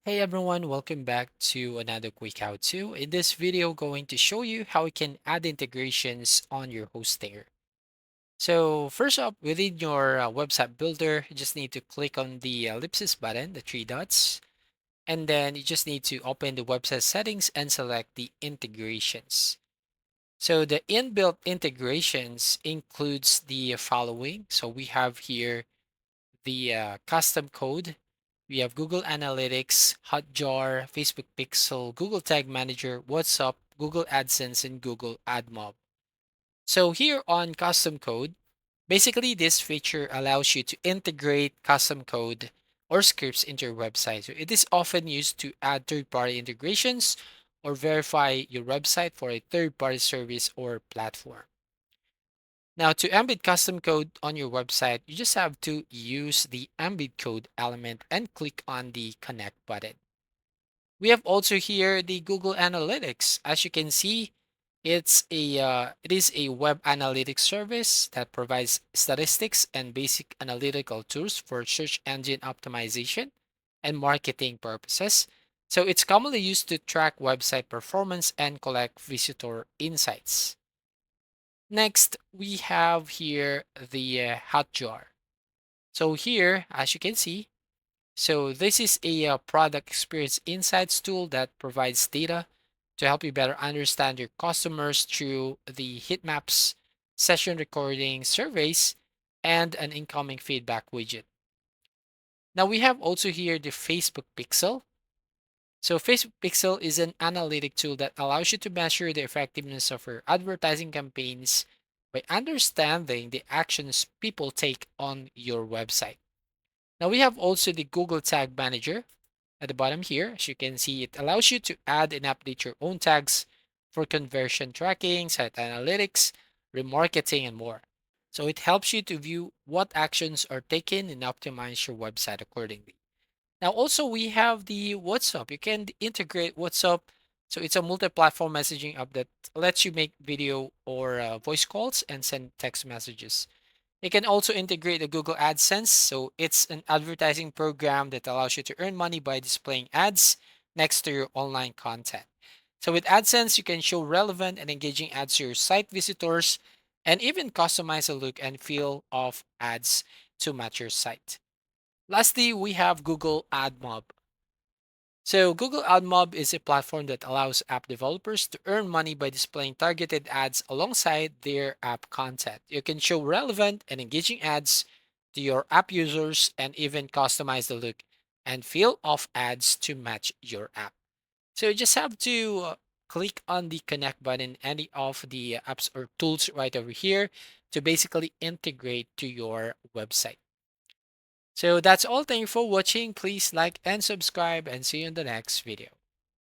Hey everyone, welcome back to another quick how-to. In this video, going to show you how you can add integrations on your hosting. So first up, within your website builder, you just need to click on the ellipsis button, the three dots, and then you just need to open the website settings and select the integrations. So the inbuilt integrations includes the following. So we have here the custom code. We have Google Analytics, Hotjar, Facebook Pixel, Google Tag Manager, WhatsApp, Google AdSense, and Google AdMob. So here on custom code, basically this feature allows you to integrate custom code or scripts into your website. So it is often used to add third-party integrations or verify your website for a third-party service or platform. Now, to embed custom code on your website, you just have to use the embed code element and click on the connect button. We have also here the Google Analytics. As you can see, it is a web analytics service that provides statistics and basic analytical tools for search engine optimization and marketing purposes. So it's commonly used to track website performance and collect visitor insights. Next, we have here the Hotjar. So here, as you can see, so this is a product experience insights tool that provides data to help you better understand your customers through the heat maps, session recording, surveys, and an incoming feedback widget. Now we have also here the Facebook Pixel. So Facebook Pixel is an analytic tool that allows you to measure the effectiveness of your advertising campaigns by understanding the actions people take on your website. Now we have also the Google Tag Manager at the bottom here. As you can see, it allows you to add and update your own tags for conversion tracking, site analytics, remarketing, and more. So it helps you to view what actions are taken and optimize your website accordingly. Now, also we have the WhatsApp. You can integrate WhatsApp. So it's a multi-platform messaging app that lets you make video or voice calls and send text messages. It can also integrate the Google AdSense. So it's an advertising program that allows you to earn money by displaying ads next to your online content. So with AdSense, you can show relevant and engaging ads to your site visitors and even customize the look and feel of ads to match your site. Lastly, we have Google AdMob. So Google AdMob is a platform that allows app developers to earn money by displaying targeted ads alongside their app content. You can show relevant and engaging ads to your app users and even customize the look and feel of ads to match your app. So you just have to click on the connect button, any of the apps or tools right over here to basically integrate to your website. So that's all. Thank you for watching. Please like and subscribe and see you in the next video.